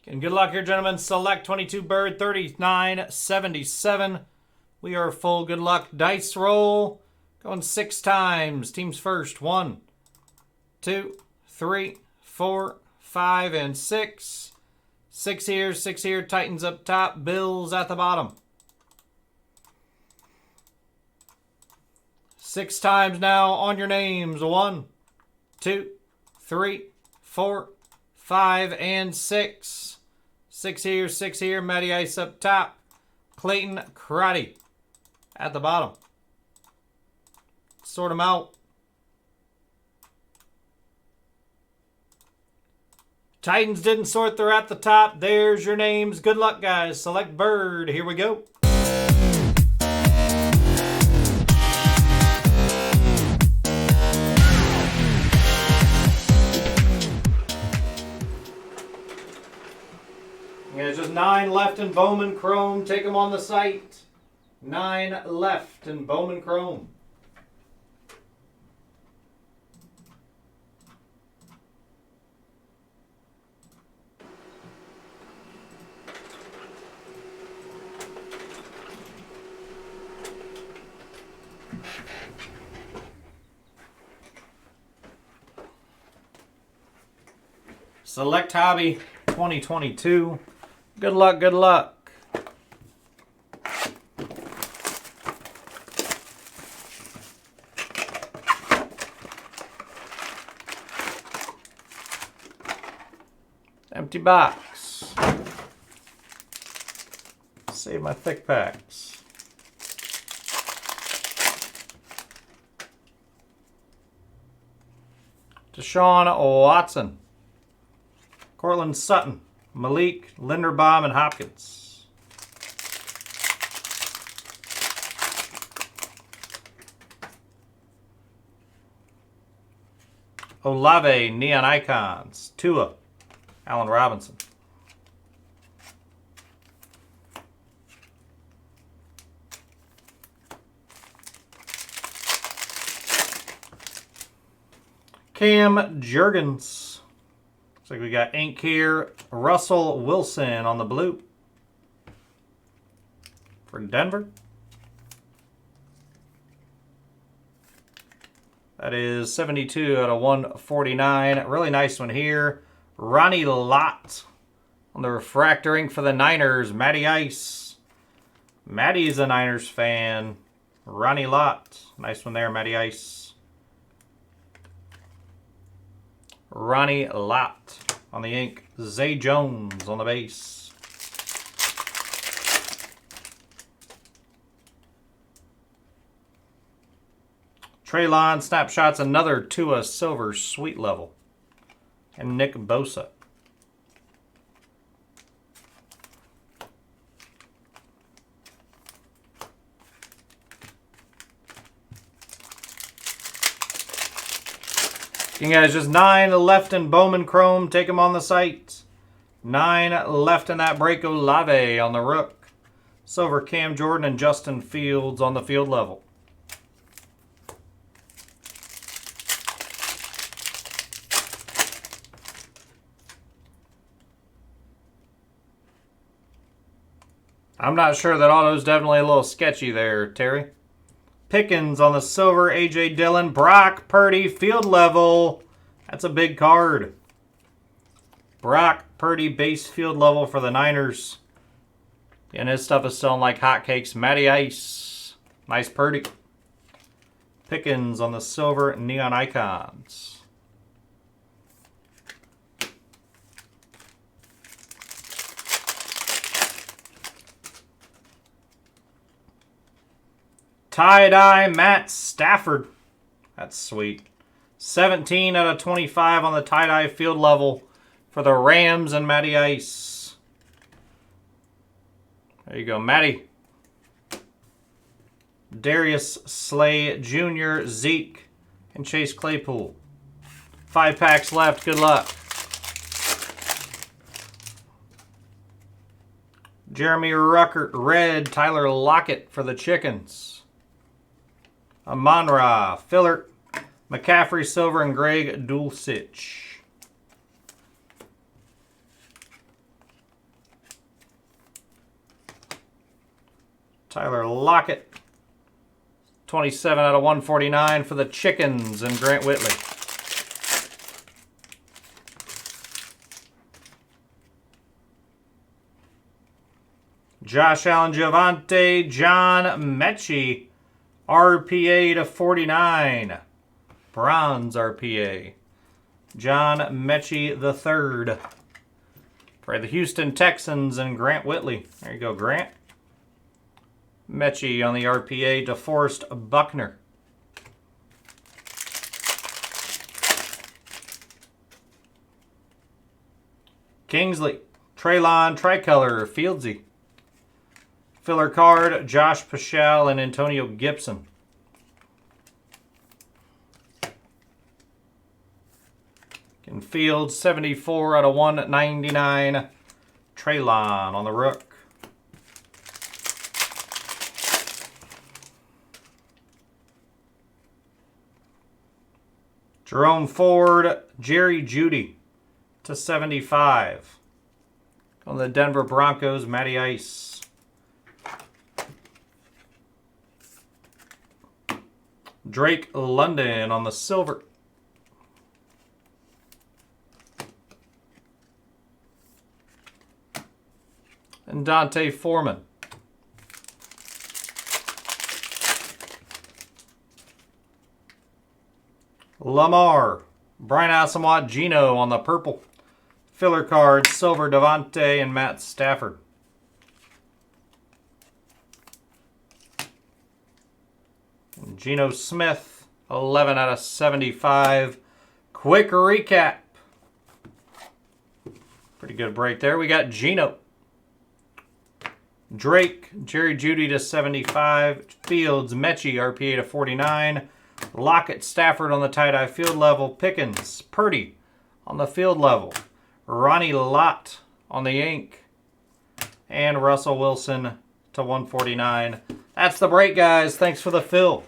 And good luck here, gentlemen. Select 22 bird 3977. We are full. Good luck. Dice roll. Going 6 times. Teams first. 1, 2, 3, 4, 5, and 6. 6 here, 6 here. Titans up top. Bills at the bottom. 6 times now on your names. 1, 2, 3, 4, 5, and 6. 6 here, 6 here. Matty Ice up top. Clayton Karate at the bottom. Sort them out. Titans didn't sort. They're at the top. There's your names. Good luck, guys. Select bird. Here we go. There's just 9 left in Bowman Chrome. Take them on the site. 9 left in Bowman Chrome. Select Hobby 2022. Good luck, good luck. Empty box. Save my thick packs. Deshaun Watson. Cortland Sutton. Malik, Linderbaum, and Hopkins. Olave, Neon Icons. Tua, Allen Robinson. Cam Jurgens. Looks like we got ink here. Russell Wilson on the blue for Denver. That is 72 out of 149. Really nice one here. Ronnie Lott on the refractor ink for the Niners. Matty Ice. Matty's a Niners fan. Ronnie Lott. Nice one there, Matty Ice. Ronnie Lott on the ink. Zay Jones on the base. Treylon snapshots, another Tua silver sweet level. And Nick Bosa. You guys, just 9 left in Bowman Chrome. Take them on the site. 9 left in that break. Olave on the rook. Silver Cam Jordan and Justin Fields on the field level. I'm not sure. That auto's definitely a little sketchy there, Terry. Pickens on the silver, A.J. Dillon. Brock Purdy, field level. That's a big card. Brock Purdy, base field level for the Niners. And his stuff is selling like hotcakes. Matty Ice. Nice Purdy. Pickens on the silver, Neon Icons. Tie-dye Matt Stafford. That's sweet. 17 out of 25 on the tie-dye field level for the Rams and Matty Ice. There you go, Matty. Darius Slay Jr., Zeke, and Chase Claypool. 5 packs left. Good luck. Jeremy Ruckert, red. Tyler Lockett for the Chickens. Amon-Ra, Filler, McCaffrey, silver, and Greg Dulcich. Tyler Lockett. 27 out of 149 for the Chickens and Grant Whitley. Josh Allen, Javonte, John Mechie, RPA to 49. Bronze RPA. John Mechie the third. For the Houston Texans and Grant Whitley. There you go, Grant. Mechie on the RPA, DeForest Buckner. Kingsley, Traylon, Tricolor, Fieldsy. Filler card, Josh Paschal and Antonio Gibson. In Fields, 74 out of 199. Traylon on the Rook. Jerome Ford, Jerry Jeudy to 75. On the Denver Broncos, Matty Ice. Drake London on the silver. And Dante Foreman. Lamar, Brian Asamoah, Gino on the purple. Filler card, silver, Devontae and Matt Stafford. And Geno Smith, 11 out of 75. Quick recap. Pretty good break there. We got Geno. Drake, Jerry Jeudy to 75. Fields, Mechie, RPA to 49. Lockett, Stafford on the tie-dye field level. Pickens, Purdy on the field level. Ronnie Lott on the ink. And Russell Wilson to 149. That's the break, guys. Thanks for the fill.